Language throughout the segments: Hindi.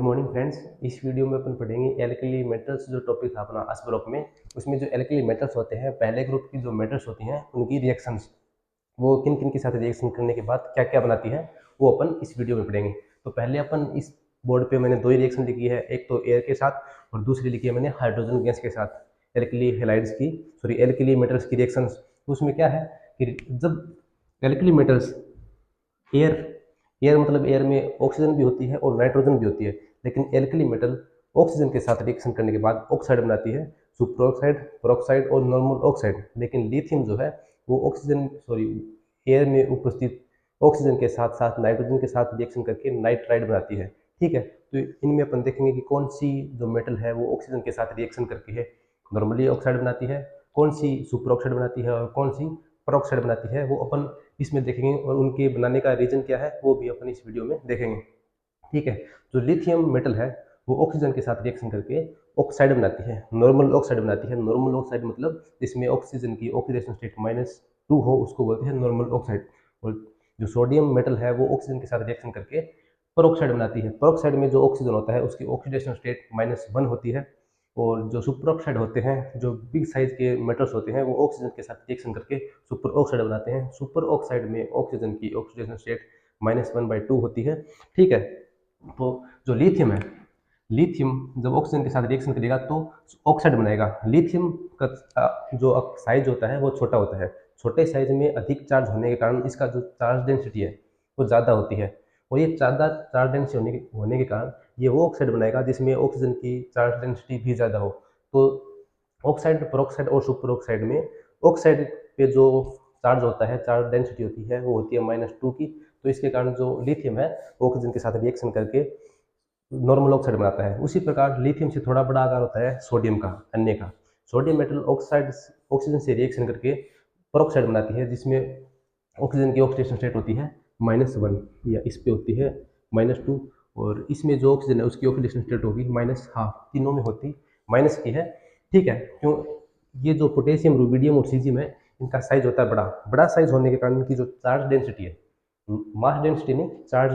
Good morning friends. इस वीडियो में अपन पढ़ेंगे एल्कली मेटल्स। जो टॉपिक था अपना अस ग्रुप में, उसमें जो एल्कली मेटल्स होते हैं, पहले ग्रुप की जो मेटल्स होती हैं उनकी रिएक्शंस, वो किन किन के साथ रिएक्शन करने के बाद क्या क्या बनाती है, वो अपन इस वीडियो में पढ़ेंगे। तो पहले अपन इस बोर्ड पे मैंने दो ही रिएक्शन लिखी है, एक तो एयर के साथ और दूसरी लिखी है मैंने हाइड्रोजन गैस के साथ। एल्कली हेलाइड्स की एल्कली मेटल्स की रिएक्शंस। तो उसमें क्या है कि जब एल्कली मेटल्स एयर एयर मतलब एयर में ऑक्सीजन भी होती है और नाइट्रोजन भी होती है, लेकिन एल्कली मेटल ऑक्सीजन के साथ रिएक्शन करने के बाद ऑक्साइड बनाती है, सुपर ऑक्साइड, पेरोक्साइड और नॉर्मल ऑक्साइड। लेकिन लिथियम जो है वो एयर में उपस्थित ऑक्सीजन के साथ साथ नाइट्रोजन के साथ रिएक्शन करके नाइट्राइड बनाती है। ठीक है, तो इनमें अपन देखेंगे कि कौन सी जो मेटल है वो ऑक्सीजन के साथ रिएक्शन करके है नॉर्मली ऑक्साइड बनाती है, कौन सी सुपर ऑक्साइड बनाती है और कौन सी पेरोक्साइड बनाती है, वो अपन इसमें देखेंगे। और उनके बनाने का रीजन क्या है वो भी अपन इस वीडियो में देखेंगे। ठीक है, जो लिथियम मेटल है वो ऑक्सीजन के साथ रिएक्शन करके ऑक्साइड बनाती है, नॉर्मल ऑक्साइड बनाती है। नॉर्मल ऑक्साइड मतलब जिसमें ऑक्सीजन की ऑक्सीडेशन स्टेट -2 हो, उसको बोलते हैं नॉर्मल ऑक्साइड। और जो सोडियम मेटल है वो ऑक्सीजन के साथ रिएक्शन करके पेरोक्साइड बनाती है। पेरोक्साइड में जो ऑक्सीजन होता है उसकी ऑक्सीडेशन स्टेट -1 होती है। और जो सुपर ऑक्साइड होते हैं, जो बिग साइज के मेटल्स होते हैं, वो ऑक्सीजन के साथ रिएक्शन करके सुपर ऑक्साइड बनाते हैं। सुपर ऑक्साइड में ऑक्सीजन की ऑक्सीडेशन स्टेट -1/2 होती है। ठीक है, तो जो लिथियम है, लिथियम जब ऑक्सीजन के साथ रिएक्शन करेगा तो ऑक्साइड बनाएगा। लिथियम का जो साइज होता है वो छोटा होता है। छोटे साइज में अधिक चार्ज होने के कारण इसका जो चार्ज डेंसिटी है वो ज़्यादा होती है, और ये ज़्यादा चार्ज डेंसिटी होने के कारण ये वो ऑक्साइड बनाएगा जिसमें ऑक्सीजन की चार्ज डेंसिटी भी ज़्यादा हो। तो ऑक्साइड, पेरोक्साइड और सुपर ऑक्साइड में ऑक्साइड पे जो चार्ज होता है, चार्ज डेंसिटी होती है, वो होती है -2 की। तो इसके कारण जो लिथियम है ऑक्सीजन के साथ रिएक्शन करके नॉर्मल ऑक्साइड बनाता है। उसी प्रकार लिथियम से थोड़ा बड़ा आकार होता है सोडियम का, अन्य का। सोडियम मेटल ऑक्साइड ऑक्सीजन से रिएक्शन करके पेरोक्साइड बनाती है, जिसमें ऑक्सीजन की ऑक्सीडेशन स्टेट होती है -1, या इस पे होती है -2। और इसमें जो ऑक्सीजन है उसकी ऑक्सीडेशन स्टेट होगी -12, तीनों में होती माइनस की है। ठीक है, क्यों? ये जो पोटेशियम, रुबिडियम और सीजियम है, इनका साइज होता है बड़ा। बड़ा साइज होने के कारण इनकी जो चार्ज डेंसिटी है, मास डेंसिटी नहीं, चार्ज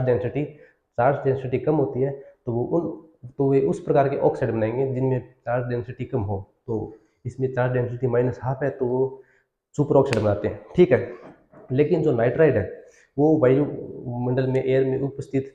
डेंसिटी कम होती है। तो वे उस प्रकार के ऑक्साइड बनाएंगे जिनमें चार्ज डेंसिटी कम हो। तो इसमें चार्ज डेंसिटी -12 है, तो वो सुपर ऑक्साइड बनाते हैं। ठीक है, लेकिन जो नाइट्राइड है वो वायुमंडल में, एयर में उपस्थित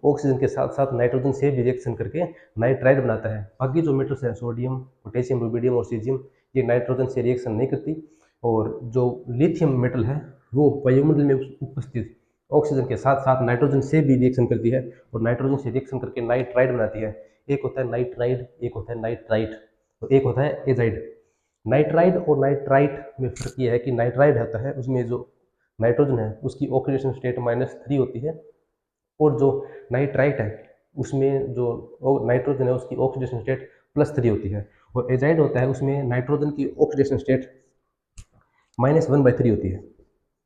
ऑक्सीजन के साथ साथ नाइट्रोजन से भी रिएक्शन करके नाइट्राइड बनाता है। बाकी जो मेटल्स हैं, सोडियम, पोटेशियम, रुबिडियम और सीजियम, ये नाइट्रोजन से रिएक्शन नहीं करती। और जो लिथियम मेटल है वो वायुमंडल में उपस्थित ऑक्सीजन के साथ साथ नाइट्रोजन से भी रिएक्शन करती है, और नाइट्रोजन से रिएक्शन करके नाइट्राइड बनाती है। एक होता है नाइट्राइड, एक होता है नाइट्राइट, और एक होता है एजाइड। नाइट्राइड और नाइट्राइट में फर्क यह है कि नाइट्राइड होता है उसमें जो नाइट्रोजन है उसकी ऑक्सीडेशन स्टेट -3 होती है, और जो नाइट्राइट है उसमें जो नाइट्रोजन है उसकी ऑक्सीडेशन स्टेट +3 होती है। और एजाइड होता है उसमें नाइट्रोजन की ऑक्सीडेशन स्टेट -1/3 होती है।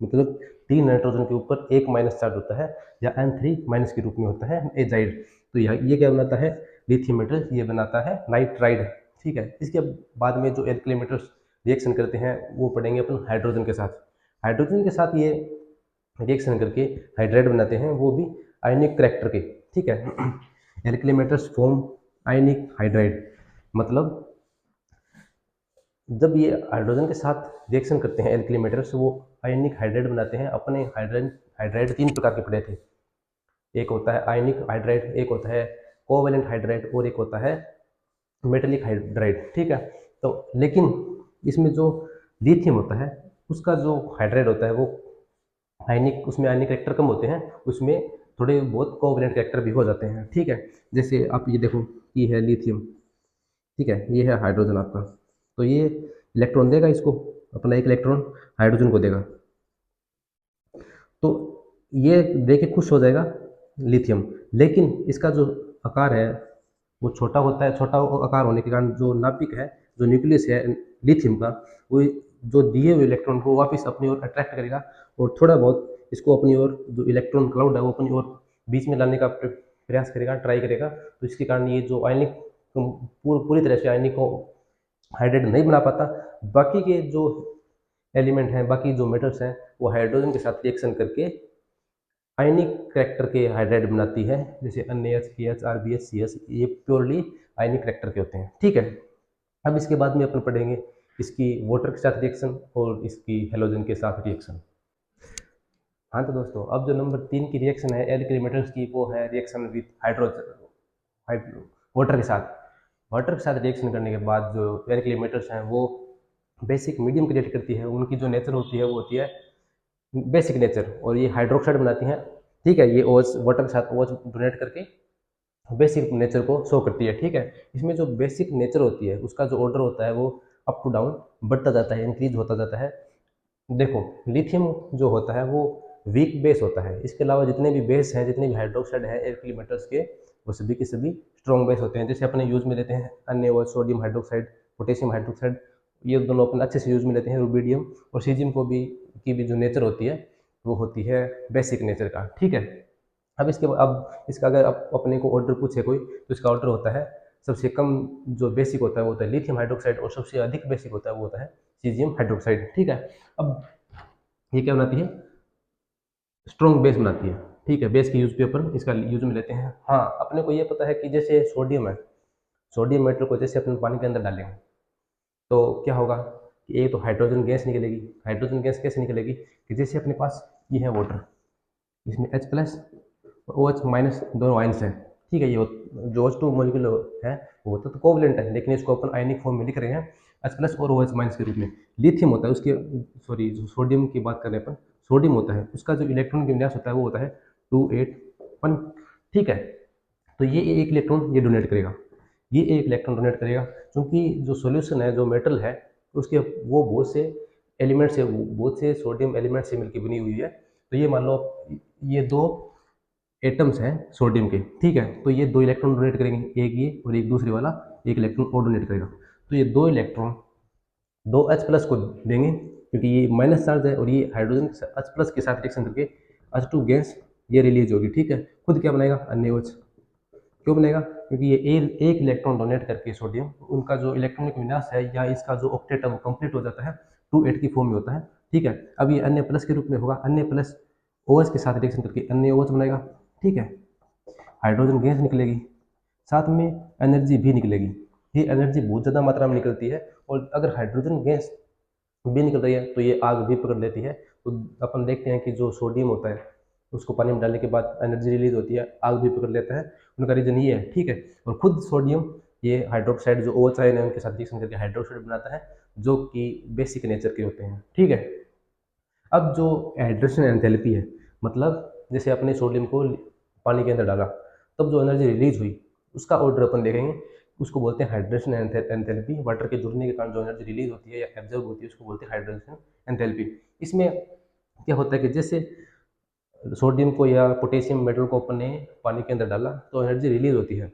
मतलब 3 नाइट्रोजन के ऊपर एक माइनस चार्ज होता है, या N3- के रूप में होता है एजाइड। तो ये क्या बनाता है? लिथियम मेटल ये बनाता है नाइट्राइड। ठीक है, इसके बाद में जो एल्कली मेटल्स रिएक्शन करते हैं वो पढ़ेंगे अपन हाइड्रोजन के साथ। हाइड्रोजन के साथ ये रिएक्शन करके हाइड्राइड बनाते हैं, वो भी आयनिक करैक्टर के। ठीक है, एल्कली मेटल्स फॉर्म आयनिक हाइड्राइड। मतलब जब ये हाइड्रोजन के साथ रिएक्शन करते हैं एल्कली मेटल्स, वो आयनिक हाइड्राइड बनाते हैं। अपने हाइड्राइड 3 प्रकार के पढ़े थे। एक होता है आयनिक हाइड्राइड, एक होता है कोवेलेंट हाइड्राइड, और एक होता है मेटेलिक हाइड्राइड। ठीक है, तो लेकिन इसमें जो लिथियम होता है उसका जो हाइड्राइड होता है वो आयनिक, उसमें आयनिक कैरेक्टर कम होते हैं, उसमें थोड़े बहुत कोवेलेंट कैरेक्टर भी हो जाते हैं। ठीक है, जैसे आप ये देखो, ये है लिथियम, ठीक है, ये है हाइड्रोजन आपका। तो ये इलेक्ट्रॉन देगा इसको, अपना एक इलेक्ट्रॉन हाइड्रोजन को देगा, तो ये दे के खुश हो जाएगा लिथियम। लेकिन इसका जो आकार है वो छोटा होता है। छोटा आकार होने के कारण जो नाभिक है, जो न्यूक्लियस है लिथियम का, वो जो दिए हुए इलेक्ट्रॉन को वापस अपनी ओर अट्रैक्ट करेगा, और थोड़ा बहुत इसको अपनी ओर, जो इलेक्ट्रॉन क्लाउड है वो अपनी ओर बीच में लाने का प्रयास करेगा, ट्राई करेगा। तो इसके कारण ये जो आयनिक पूरी तरह से आयनिक को हाइड्रेट नहीं बना पाता। बाकी के जो एलिमेंट हैं, बाकी जो मेटल्स हैं, वो हाइड्रोजन के साथ रिएक्शन करके आयनिक करैक्टर के हाइड्राइड बनाती है, जैसे NaH, KH, RBH, CH, ये प्योरली आयनिक करैक्टर के होते हैं। ठीक है, अब इसके बाद में अपन पढ़ेंगे इसकी वाटर के साथ रिएक्शन और इसकी हेलोजन के साथ रिएक्शन। हाँ तो दोस्तों, अब जो नंबर 3 की रिएक्शन है एल्कली मेटल्स की, वो है रिएक्शन विथ हाइड्रो वाटर के साथ। वाटर के साथ रिएक्शन करने के बाद जो एल्कली मेटल्स हैं वो बेसिक मीडियम क्रिएट करती है। उनकी जो नेचर होती है वो होती है बेसिक नेचर, और ये हाइड्रोक्साइड बनाती हैं। ठीक है, ये OH वाटर के साथ OH डोनेट करके बेसिक नेचर को शो करती है। ठीक है, इसमें जो बेसिक नेचर होती है उसका जो ऑर्डर होता है वो अप टू डाउन बढ़ता जाता है, इंक्रीज होता जाता है। देखो, लिथियम जो होता है वो वीक बेस होता है। इसके अलावा जितने भी बेस हैं, जितने भी हाइड्रोक्साइड हैं एल्कली मेटल्स के, वो सभी के सभी स्ट्रॉन्ग बेस होते हैं। जैसे अपने यूज में लेते हैं अन्य सोडियम हाइड्रोक्साइड, पोटेशियम हाइड्रोक्साइड, ये दोनों अपन अच्छे से यूज में लेते हैं। रुबिडियम और सीजियम को भी की भी जो नेचर होती है वो होती है बेसिक नेचर का। ठीक है, अब इसका अगर अपने को ऑर्डर पूछे कोई, तो इसका ऑर्डर होता है सबसे कम जो बेसिक होता है वो होता है लिथियम हाइड्रोक्साइड, और सबसे अधिक बेसिक होता है वो होता है सीजियम हाइड्रोक्साइड। ठीक है, अब ये क्या बनाती है? स्ट्रॉन्ग बेस बनाती है। ठीक है, बेस के यूज पे अपन इसका यूज में लेते हैं। हाँ, अपने को ये पता है कि जैसे सोडियम है, सोडियम मेटल को जैसे अपन पानी के अंदर डालेंगे तो क्या होगा कि एक तो हाइड्रोजन गैस निकलेगी। हाइड्रोजन गैस कैसे निकलेगी कि जैसे अपने पास ये है वाटर, इसमें H+ और OH- दोनों आइंस हैं। ठीक है, ये जो H2 मॉलिक्यूल है वो होता तो कोवलेंट है, लेकिन इसको अपन आयनिक फॉर्म में लिख रहे हैं H+ और OH- के रूप में। लिथियम होता है उसके, सॉरी, जो सोडियम की बात कर रहे हैं अपन, सोडियम होता है उसका जो इलेक्ट्रॉन का विन्यास होता है वो होता है 281। ठीक है, तो ये एक इलेक्ट्रॉन ये डोनेट करेगा, ये एक इलेक्ट्रॉन डोनेट करेगा, क्योंकि जो सॉल्यूशन है, जो मेटल है, उसके वो बहुत से एलिमेंट से, बहुत से सोडियम एलिमेंट से मिलकर बनी हुई है। तो ये मान लो ये दो एटम्स हैं सोडियम के। ठीक है, तो ये दो इलेक्ट्रॉन डोनेट करेंगे, एक ये और एक दूसरे वाला एक इलेक्ट्रॉन और डोनेट करेगा। तो ये दो इलेक्ट्रॉन दो H+ को देंगे, क्योंकि ये माइनस चार्ज है, और ये हाइड्रोजन H+ के साथ रिएक्शन करके H2 गैस ये रिलीज होगी। ठीक है, खुद क्या बनेगा? NaOH। क्यों बनेगा? क्योंकि ये एक इलेक्ट्रॉन डोनेट करके सोडियम, उनका जो इलेक्ट्रॉनिक विन्यास है या इसका जो ऑक्टेट है वो कंप्लीट हो जाता है, 2 8 की फॉर्म में होता है। ठीक है, अब ये Na+ के रूप में होगा, Na+ OH के साथ रिएक्शन करके NaOH बनेगा। ठीक है, हाइड्रोजन गैस निकलेगी, साथ में एनर्जी भी निकलेगी। ये एनर्जी बहुत ज़्यादा मात्रा में निकलती है, और अगर हाइड्रोजन गैस भी निकल रही है तो ये आग भी पकड़ लेती है। तो अपन देखते हैं कि जो सोडियम होता है उसको पानी में डालने के बाद एनर्जी रिलीज होती है, आग भी पकड़ लेता है। उनका रीजन ये है। ठीक है, और खुद सोडियम ये हाइड्रोक्साइड जो OH है उनके साथ रिएक्शन करके हाइड्रोक्साइड बनाता है, जो कि बेसिक नेचर के होते हैं। ठीक है, अब जो हाइड्रेशन एंथैल्पी है, मतलब जैसे अपने सोडियम को पानी के अंदर डाला तब जो एनर्जी रिलीज हुई उसका ऑर्डर अपन देखेंगे, उसको बोलते हैं हाइड्रेशन एंथैल्पी। वाटर के जुड़ने के कारण जो एनर्जी रिलीज होती है या एब्जॉर्ब होती है उसको बोलते हैं हाइड्रेशन एंथैल्पी। इसमें क्या होता है कि जैसे सोडियम को या पोटेशियम मेटल को अपन ने पानी के अंदर डाला तो एनर्जी रिलीज होती है।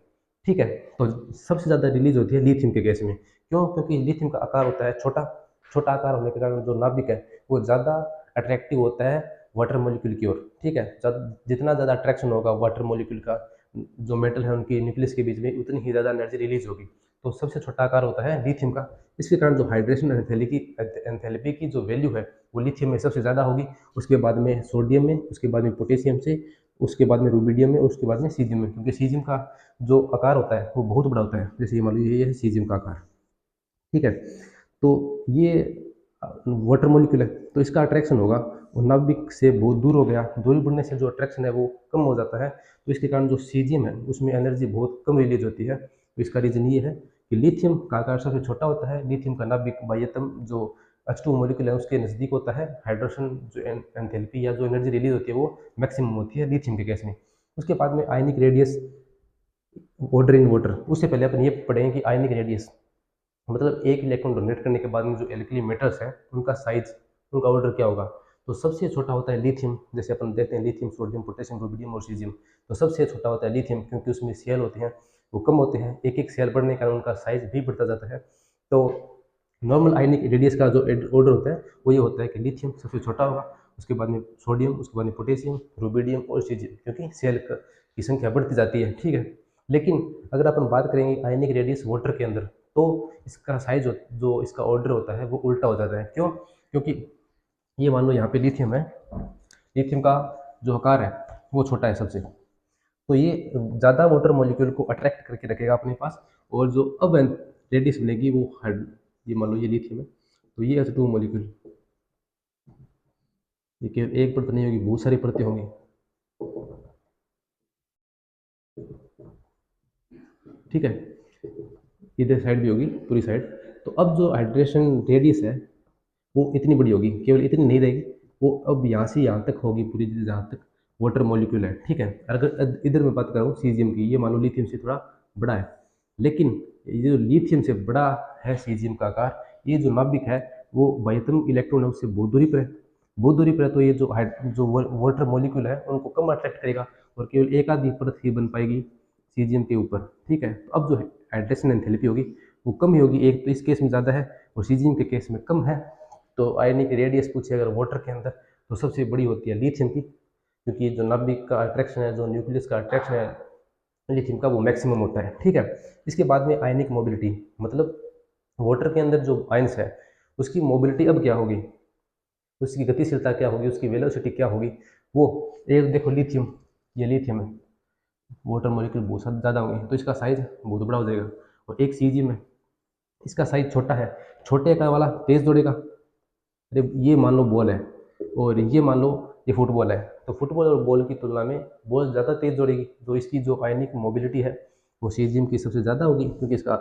ठीक है, तो सबसे ज़्यादा रिलीज होती है लिथियम के गैस में। क्यों? क्योंकि लिथियम का आकार होता है छोटा, छोटा आकार होने के कारण जो नाभिक है वो ज़्यादा अट्रैक्टिव होता है वाटर मॉलिक्यूल की ओर। ठीक है, जितना ज़्यादा अट्रैक्शन होगा वाटर मॉलिक्यूल का जो मेटल है उनके न्यूक्लियस के बीच में, उतनी ही ज़्यादा एनर्जी रिलीज होगी। तो सबसे छोटा आकार होता है लिथियम का। इसके कारण जो हाइड्रेशन एंथैल्पी की जो वैल्यू है वो लिथियम में सबसे ज़्यादा होगी, उसके बाद में सोडियम में, उसके बाद में पोटेशियम से, उसके बाद में रुबिडियम में, उसके बाद में सीजियम में। क्योंकि सीजियम का जो आकार होता है वो बहुत बड़ा होता है। जैसे ये मान लीजिए ये है सीजियम का आकार। ठीक है, तो ये वाटर मॉलिक्यूल है तो इसका अट्रैक्शन होगा और नाभिक से बहुत दूर हो गया, दूरी बढ़ने से जो अट्रैक्शन है वो कम हो जाता है। तो इसके कारण जो सीजियम है उसमें एनर्जी बहुत कम रिलीज होती है। तो इसका रीजन ये है कि लिथियम का आकार सबसे छोटा होता है, लिथियम का नाभिक बाह्यतम जो H2 मॉलिक्यूल है उसके नज़दीक होता है। हाइड्रोजन जो एंथैल्पी या जो एनर्जी रिलीज होती है वो मैक्सिमम होती है लिथियम के गैस में। उसके बाद में ionic radius, order in water. उससे पहले अपन ये पढ़ेंगे कि आयनिक रेडियस मतलब एक इलेक्ट्रॉन डोनेट करने के बाद में जो एल्कली मेटल्स हैं उनका साइज, उनका ऑर्डर क्या होगा। तो सबसे छोटा होता है लिथियम। जैसे अपन देखते हैं लिथियम, सोडियम, पोटेशियम, रुबिडियम और सीजियम। तो सबसे छोटा होता है लिथियम, क्योंकि उसमें सेल होते हैं वो कम होते हैं, एक एक सेल बढ़ने के कारण उनका साइज भी बढ़ता जाता है। तो नॉर्मल आयनिक रेडियस का जो ऑर्डर होता है वो ये होता है कि लिथियम सबसे छोटा होगा, उसके बाद में सोडियम, उसके बाद में पोटेशियम, रुबिडियम और सीजियम, क्योंकि सेल की संख्या बढ़ती जाती है। ठीक है, लेकिन अगर अपन बात करेंगे आयनिक रेडियस वाटर के अंदर तो इसका साइज जो इसका ऑर्डर होता है वो उल्टा हो जाता है। क्यों? क्योंकि ये मान लो यहाँ पे लिथियम है, लिथियम का जो आकार है वो छोटा है सबसे। तो ये ज़्यादा वाटर मॉलिक्यूल को अट्रैक्ट करके रखेगा अपने पास, और जो अब रेडियस बनेगी वो ये मान लो ये लिथियम है, तो ये H2 मॉलिक्यूल, ये केवल एक परत नहीं होगी, बहुत सारी परतें होंगी। ठीक है, इधर साइड भी होगी पूरी साइड। तो अब जो हाइड्रेशन रेडियस है वो इतनी बड़ी होगी, केवल इतनी नहीं रहेगी, वो अब यहाँ से यहाँ तक होगी पूरी, जहाँ तक वाटर मॉलिक्यूल है। ठीक है, अगर इधर मैं बात करूँ सीजियम की, ये मान लो लिथियम से थोड़ा बड़ा है, लेकिन ये जो लिथियम से बड़ा है सीजियम का आकार, ये जो नाभिक है वो बाह्यतम इलेक्ट्रॉन है उससे बहुत दूरी पर है, बहुत दूरी पर है। तो ये जो वाटर मॉलिक्यूल है उनको कम अट्रैक्ट करेगा, और केवल एक आधी परत ही बन पाएगी सीजियम के ऊपर। ठीक है, तो अब जो हाइड्रेशन एंथैल्पी होगी वो कम ही होगी, एक तो इस केस में ज़्यादा है और सीजियम के केस में कम है। तो आयनिक रेडियस पूछे अगर वाटर के अंदर, तो सबसे बड़ी होती है लिथियम की, क्योंकि जो नाभिक का अट्रैक्शन है, जो न्यूक्लियस का अट्रैक्शन है लिथियम का, वो मैक्सिमम होता है। ठीक है, इसके बाद में आयनिक मोबिलिटी, मतलब वाटर के अंदर जो आयंस है उसकी मोबिलिटी अब क्या होगी, उसकी गतिशीलता क्या होगी, उसकी वेलोसिटी क्या होगी। वो एक देखो लिथियम, ये लिथियम है, वाटर मॉलिक्यूल बहुत ज़्यादा होंगे तो इसका साइज बहुत बड़ा हो जाएगा, और एक सीजियम है इसका साइज छोटा है, छोटे का वाला तेज दौड़ेगा। अरे ये मान लो बॉल है और ये मान लो ये फुटबॉल है, तो फुटबॉल और बॉल की तुलना में बॉल ज़्यादा तेज दौड़ेगी, तो इसकी जो आयनिक मोबिलिटी है वो सीजियम की सबसे ज़्यादा होगी, क्योंकि इसका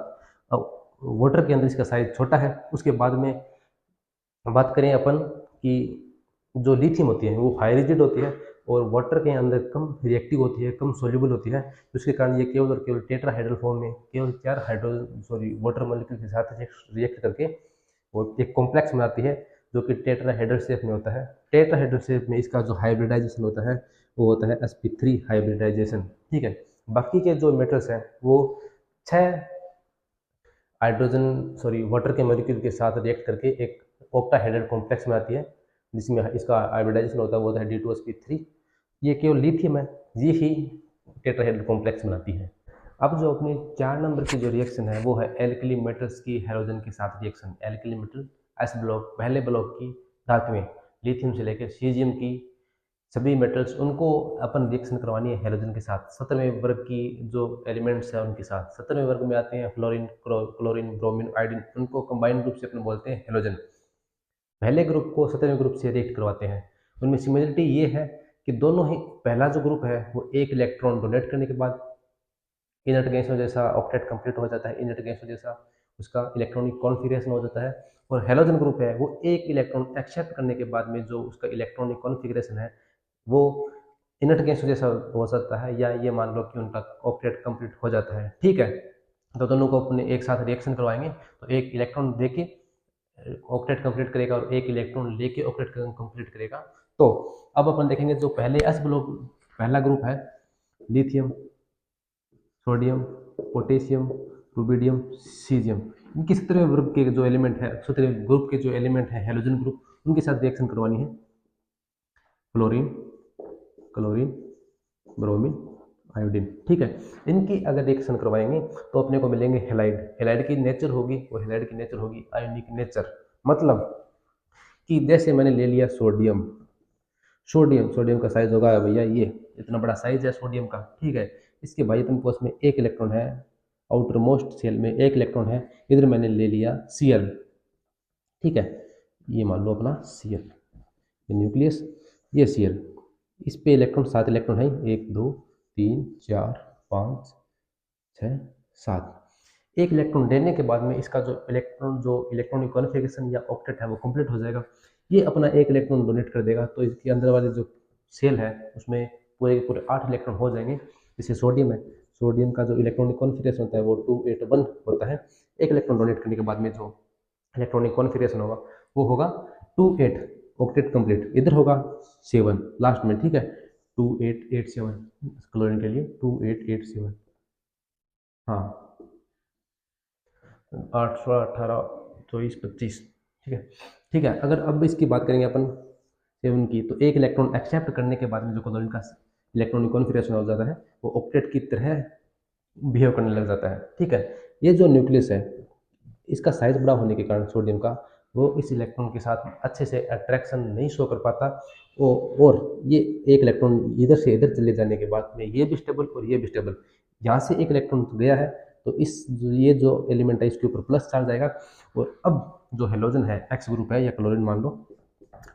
वाटर के अंदर इसका साइज छोटा है। उसके बाद में बात करें अपन कि जो लिथियम होती है वो हाई रिजिड होती है, और वाटर के अंदर कम रिएक्टिव होती है, कम सोल्यूबल होती है, जिसके कारण ये केवल और केवल टेट्राहाइड्रल फॉर्म में केवल 4 हाइड्रोजन वाटर मॉलिक्यूल के साथ रिएक्ट करके वो एक कॉम्प्लेक्स बनाती है, जो कि टेट्राहेड्रल शेप में होता है। टेट्राहेड्रल शेप में इसका जो हाइब्रिडाइजेशन होता है वो होता है sp3 हाइब्रिडाइजेशन। ठीक है, बाकी के जो मेटल्स हैं वो 6 हाइड्रोजन वाटर के मॉलिक्यूल के साथ रिएक्ट करके एक ऑक्टाहेड्रल कॉम्प्लेक्स बनाती है, जिसमें इसका हाइब्रिडाइजेशन होता है, वो होता है D2sp3। ये केवल लिथियम है, ये ही टेट्राहेड्रल कॉम्प्लेक्स बनाती है। अब जो अपने 4 नंबर की जो रिएक्शन है वो है एल्कली मेटल्स की हैलोजन के साथ reaction. Alkali metal S block, पहले ब्लॉक की धातुएं, लिथियम से लेकर सीजियम की सभी मेटल्स, उनको अपन रिएक्शन करवानी है हैलोजन के साथ। 17वें वर्ग की जो एलिमेंट्स हैं उनके साथ, 17वें वर्ग में आते हैं फ्लोरीन, क्लोरीन, ब्रोमीन, आयोडीन, उनको कंबाइंड रूप से अपन बोलते हैं हैलोजन। पहले ग्रुप को 17वें ग्रुप से रिएक्ट करवाते हैं। उनमें सिमिलरिटी ये है कि दोनों ही, पहला जो ग्रुप है वो एक इलेक्ट्रॉन डोनेट करने के बाद इनर्ट गैसों जैसा ऑक्टेट कंप्लीट हो जाता है, इनर्ट गैसों जैसा उसका इलेक्ट्रॉनिक कॉन्फ़िगरेशन हो जाता है। और हैलोजन ग्रुप है वो एक इलेक्ट्रॉन एक्सेप्ट करने के बाद में जो उसका इलेक्ट्रॉनिक कॉन्फ़िगरेशन है वो इनर्ट गैसों जैसा हो सकता है, या ये मान लो कि उनका ऑक्टेट कंप्लीट हो जाता है। ठीक है, तो दोनों को अपने एक साथ रिएक्शन करवाएंगे, तो एक इलेक्ट्रॉन देके ऑक्टेट कंप्लीट करेगा और एक इलेक्ट्रॉन लेके ऑक्टेट कंप्लीट करेगा। तो अब अपन देखेंगे जो पहले एस ब्लॉक पहला ग्रुप है, lithium, sodium, potassium, rubidium, caesium, इनकी 17वें ग्रुप के जो एलिमेंट है, 17वें ग्रुप के जो एलिमेंट है हैलोजन ग्रुप, उनके साथ रिएक्शन करवानी है। Fluorine, chlorine, bromine, iodine. ठीक है, इनकी अगर रिएक्शन करवाएंगे तो अपने को मिलेंगे हेलाइड। हेलाइड की नेचर होगी, और हेलाइड की नेचर होगी आयोनिक नेचर। मतलब कि जैसे मैंने ले लिया सोडियम, सोडियम का साइज होगा भैया ये इतना बड़ा साइज है सोडियम का। ठीक है, इसके बाह्यतम कोश में एक इलेक्ट्रॉन है, आउटर मोस्ट सेल में एक इलेक्ट्रॉन है, इधर मैंने ले लिया Cl। ठीक है, ये मान लो अपना Cl, ये न्यूक्लियस, ये Cl, इस पे इलेक्ट्रॉन 7 इलेक्ट्रॉन है, 1 2 3 4 5 6 7। एक इलेक्ट्रॉन देने के बाद में इसका जो इलेक्ट्रॉनिक कॉन्फ़िगरेशन या ऑक्टेट है वो कंप्लीट हो जाएगा। ये अपना एक इलेक्ट्रॉन डोनेट कर देगा, तो इसके अंदर वाले जो सेल है उसमें पूरे के पूरे 8 इलेक्ट्रॉन हो जाएंगे। जैसे सोडियम है, सोडियम का जो इलेक्ट्रॉनिक कॉन्फ़िगरेशन होता है वो 281 होता है। एक इलेक्ट्रॉन डोनेट करने के बाद में जो इलेक्ट्रॉनिक कॉन्फ़िगरेशन होगा वो होगा 28, ऑक्टेट कंप्लीट। इधर होगा 7 लास्ट में। ठीक है, 2887 क्लोरीन के लिए 2887। हाँ, 8 16 18 24 25। ठीक है, ठीक है, अगर अब इसकी बात करेंगे अपन 7 की, तो एक इलेक्ट्रॉन एक्सेप्ट करने के बाद में जो क्लोरीन का इलेक्ट्रॉनिक कॉन्फ़िगरेशन हो जाता है वो ऑक्टेट की तरह बिहेव करने लग जाता है। ठीक है, ये जो न्यूक्लियस है इसका साइज बड़ा होने के कारण सोडियम का, वो इस इलेक्ट्रॉन के साथ अच्छे से अट्रैक्शन नहीं शो कर पाता। और ये एक इलेक्ट्रॉन इधर से इधर चले जाने के बाद में ये भी स्टेबल और ये भी स्टेबल, यहाँ से एक इलेक्ट्रॉन गया है तो ये जो एलिमेंट है इसके ऊपर प्लस चार्ज आएगा। और अब जो हेलोजन है, एक्स ग्रुप है या क्लोरीन मान लो,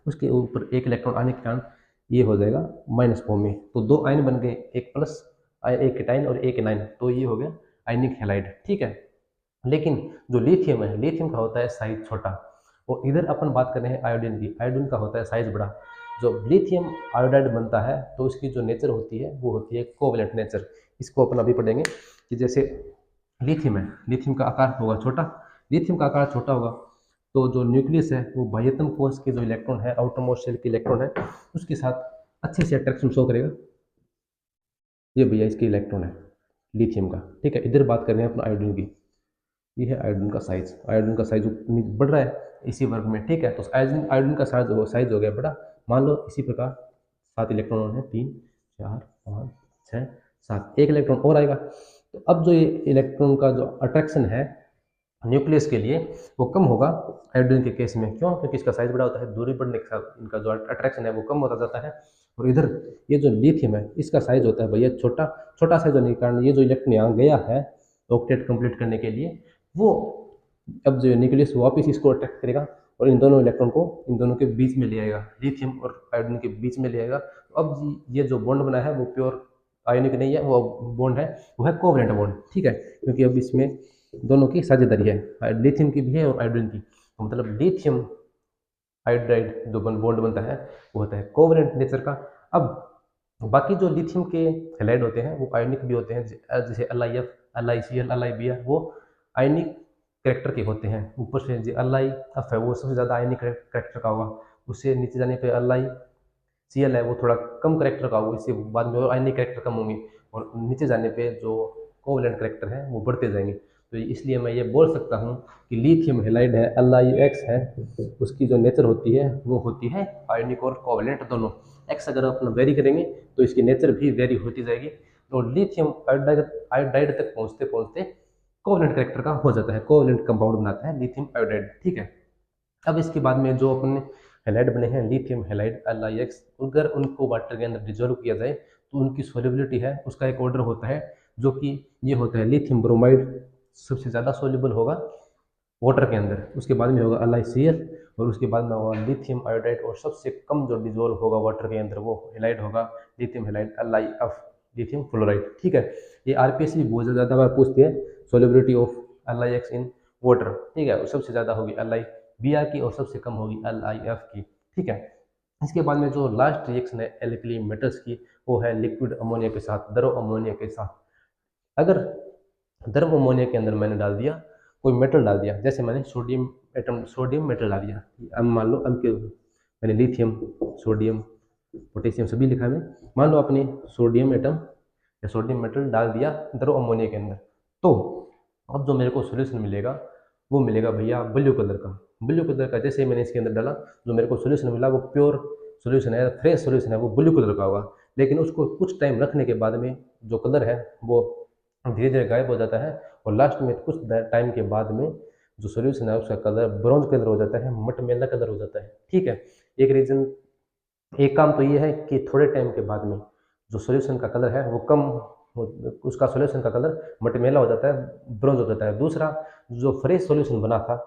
उसके ऊपर एक इलेक्ट्रॉन आने के कारण ये हो जाएगा माइनस फॉर्म में। तो दो आयन बन गए, एक प्लस एक एटाइन और एक एनाइन, तो ये हो गया आयनिक हैलाइड। ठीक है। लेकिन जो लिथियम है, लिथियम का होता है साइज छोटा, और इधर अपन बात कर रहे हैं आयोडीन की, आयोडीन का होता है साइज बड़ा। जो लिथियम आयोडाइड बनता है तो उसकी जो नेचर होती है वो होती है कोवलेंट नेचर। इसको अपन अभी पढ़ेंगे कि जैसे लिथियम है, लिथियम का आकार होगा छोटा, लिथियम का आकार छोटा होगा तो जो न्यूक्लियस है वो बाह्यतम कोश के जो इलेक्ट्रॉन है, आउटर मोस्ट शेल के इलेक्ट्रॉन है, उसके साथ अच्छे से अट्रैक्शन शो करेगा। ये भैया इसके इलेक्ट्रॉन है लिथियम का। ठीक है। इधर बात कर रहे हैं अपना आयोडीन की, ये है आयोडीन का साइज। आयोडीन का साइज बढ़ रहा है इसी वर्ग में। ठीक है। तो आयोडीन आयोडीन का साइज हो गया बड़ा। मान लो इसी प्रकार 7 इलेक्ट्रॉन है, 3 4 5 6 7, एक इलेक्ट्रॉन और आएगा। तो अब जो ये इलेक्ट्रॉन का जो अट्रैक्शन है न्यूक्लियस के लिए वो कम होगा आयोडीन के केस में। क्यों? क्योंकि इसका साइज बड़ा होता है, दूरी बढ़ने के साथ इनका जो अट्रैक्शन है वो कम होता जाता है। और इधर ये जो लिथियम है इसका साइज होता है भैया छोटा। छोटा साइज होने के कारण ये जो इलेक्ट्रॉन यहाँ गया है ऑक्टेट कंप्लीट करने के लिए, वो अब जो न्यूक्लियस वापस इसको अट्रैक्ट करेगा और इन दोनों इलेक्ट्रॉन को इन दोनों के बीच में ले आएगा, लिथियम और आयोडीन के बीच में ले आएगा। तो अब ये जो बॉन्ड बना है वो प्योर आयोनिक नहीं है, वो बॉन्ड है वो है कोवलेंट बॉन्ड। ठीक है। क्योंकि अब इसमें दोनों की साझेदारी है, लिथियम की भी है और आयोडीन की। तो मतलब लिथियम आयोडाइड जो बॉन्ड बनता है वो होता है कोवलेंट नेचर का। अब बाकी जो लिथियम के हैलाइड होते हैं वो आयोनिक भी होते हैं, जैसे LiF, LiCl, LiBr, वो आयनिक करेक्टर के होते हैं। ऊपर से जो LiF है वो सबसे ज़्यादा आयनिक करेक्टर का होगा, उससे नीचे जाने पे LiCl है वो थोड़ा कम करेक्टर का होगा, इससे बाद में और आयनिक करेक्टर कम होंगे, और नीचे जाने पे जो कोवलेंट करेक्टर है वो बढ़ते जाएंगे। तो इसलिए मैं ये बोल सकता हूँ कि लिथियम हैलाइड है, LiX है, उसकी जो नेचर होती है वो होती है आयनिक और कोवलेंट दोनों। एक्स अगर अपना वेरी करेंगे तो इसकी नेचर भी वेरी होती जाएगी। तो लिथियम आयोडाइड तक पहुंचते पहुंचते कोवलेंट करेक्टर का हो जाता है, कोवलेंट कंपाउंड बनाता है लिथियम आयोडाइड। ठीक है। अब इसके बाद में जो अपने हैलाइड बने हैं लिथियम हैलाइड LiX, अगर उनको वाटर के अंदर डिजोल्व किया जाए तो उनकी सोल्युबिलिटी है उसका एक ऑर्डर होता है, जो कि ये होता है लिथियम ब्रोमाइड सबसे ज़्यादा सोल्यूबल होगा वाटर के अंदर, उसके बाद में होगा LiCl, और उसके बाद में होगा लिथियम आयोडाइड, और सबसे कम जो डिजोल्व होगा वाटर के अंदर वो हैलाइड होगा lithium halide LiF, lithium fluoride. ठीक है। ये RPS भी बहुत ज़्यादा बार पूछती है, solubility of LiX in water. ठीक है। सबसे ज़्यादा होगी LiBr की और सबसे कम होगी LiF की। ठीक है। इसके बाद में जो लास्ट रिएक्शन है एल्कली मेटल्स की, वो है लिक्विड अमोनिया के साथ, द्रव अमोनिया के साथ। अगर द्रव अमोनिया के अंदर मैंने डाल दिया कोई मेटल डाल दिया, जैसे मैंने सोडियम एटम, सोडियम मेटल डाल दिया, अब मान लो अब के मैंने लिथियम, सोडियम, पोटेशियम सभी लिखा है, मान लो आपने सोडियम एटम या सोडियम मेटल डाल दिया द्रव अमोनिया के अंदर, तो अब जो मेरे को सोल्यूशन मिलेगा वो मिलेगा भैया ब्लू कलर का। ब्लू कलर का जैसे मैंने इसके अंदर डाला, जो मेरे को सोल्यूशन मिला वो प्योर सोल्यूशन है, फ्रेश सोल्यूशन है, वो ब्लू कलर का होगा। लेकिन उसको कुछ टाइम रखने के बाद में जो कलर है वो धीरे धीरे गायब हो जाता है, और लास्ट में कुछ टाइम के बाद में जो सोल्यूशन है उसका कलर ब्रॉन्ज कलर हो जाता है, मटमैला कलर हो जाता है। ठीक है। एक रीजन, एक काम तो ये है कि थोड़े टाइम के बाद में जो सोल्यूशन का कलर है वो कम उसका सोल्यूशन का कलर मटमैला हो जाता है, ब्रॉन्ज हो जाता है। दूसरा, जो फ्रेश सोल्यूशन बना था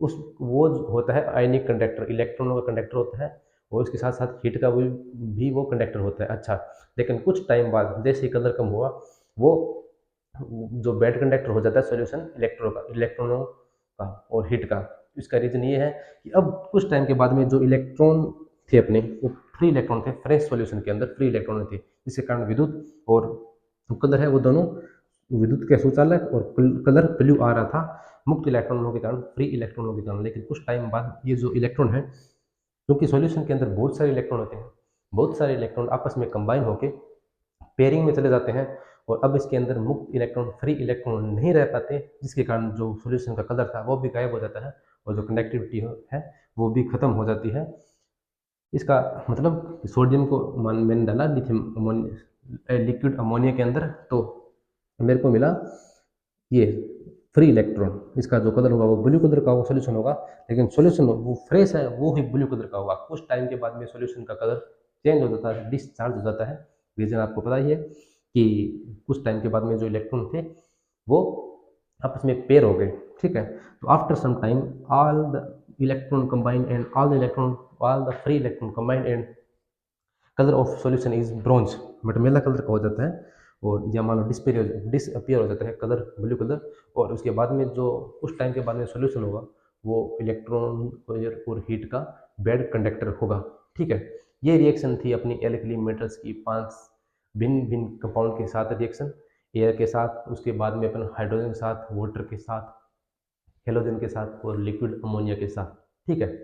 उस वो होता है आयनिक कंडक्टर, इलेक्ट्रॉनों का कंडक्टर होता है, और उसके साथ साथ हीट का भी वो कंडक्टर होता है। अच्छा, लेकिन कुछ टाइम बाद जैसे ही कलर कम हुआ वो जो बैड कंडक्टर हो जाता है सोल्यूशन इलेक्ट्रॉनों का और हीट का। इसका रीजन ये है कि अब कुछ टाइम के बाद में जो इलेक्ट्रॉन थे अपने, वो फ्री इलेक्ट्रॉन थे, फ्रेश सॉल्यूशन के अंदर फ्री इलेक्ट्रॉन थे, जिसके कारण विद्युत और कलर है वो दोनों विद्युत के सुचालक, और कलर ब्लू आ रहा था मुक्त इलेक्ट्रॉनों के कारण, फ्री इलेक्ट्रॉनों के कारण। लेकिन कुछ टाइम बाद ये जो इलेक्ट्रॉन है, क्योंकि सॉल्यूशन के अंदर बहुत सारे इलेक्ट्रॉन होते हैं, बहुत सारे इलेक्ट्रॉन आपस में कंबाइन होकर पेयरिंग में चले जाते हैं, और अब इसके अंदर मुक्त इलेक्ट्रॉन, फ्री इलेक्ट्रॉन नहीं रह पाते, जिसके कारण जो सॉल्यूशन का कलर था वो भी गायब हो जाता है, और जो कंडक्टिविटी है वो भी खत्म हो जाती है। इसका मतलब सोडियम को मैंने डाला लिथियम अमोनिया लिक्विड अमोनिया के अंदर, तो मेरे को मिला ये फ्री इलेक्ट्रॉन, इसका जो कलर होगा वो ब्लू कलर का होगा, सोल्यूशन होगा, लेकिन सोल्यूशन वो फ्रेश है वो ही ब्लू कलर का होगा। कुछ टाइम के बाद में सोल्यूशन का कलर चेंज हो जाता है, डिस्चार्ज हो जाता है। रीजन आपको पता ही है कि कुछ टाइम के बाद में जो इलेक्ट्रॉन थे वो आपस में पेयर हो गए, ठीक है। तो after some time all the electron combine and all the free electron combine and colour of solution is bronze, मटमेला कलर का हो जाता है। और या मान लो डिसअपियर हो जाता है कलर ब्लू कलर। और उसके बाद में जो उस टाइम के बाद में सॉल्यूशन होगा वो इलेक्ट्रॉन और हीट का बैड कंडक्टर होगा, ठीक है। ये रिएक्शन थी अपनी एल्कली मेटल्स की 5 भिन्न भिन्न कंपाउंड के साथ रिएक्शन, एयर के साथ, उसके बाद में अपन हाइड्रोजन के साथ, वाटर के साथ, हेलोजन के साथ और लिक्विड अमोनिया के साथ, ठीक है।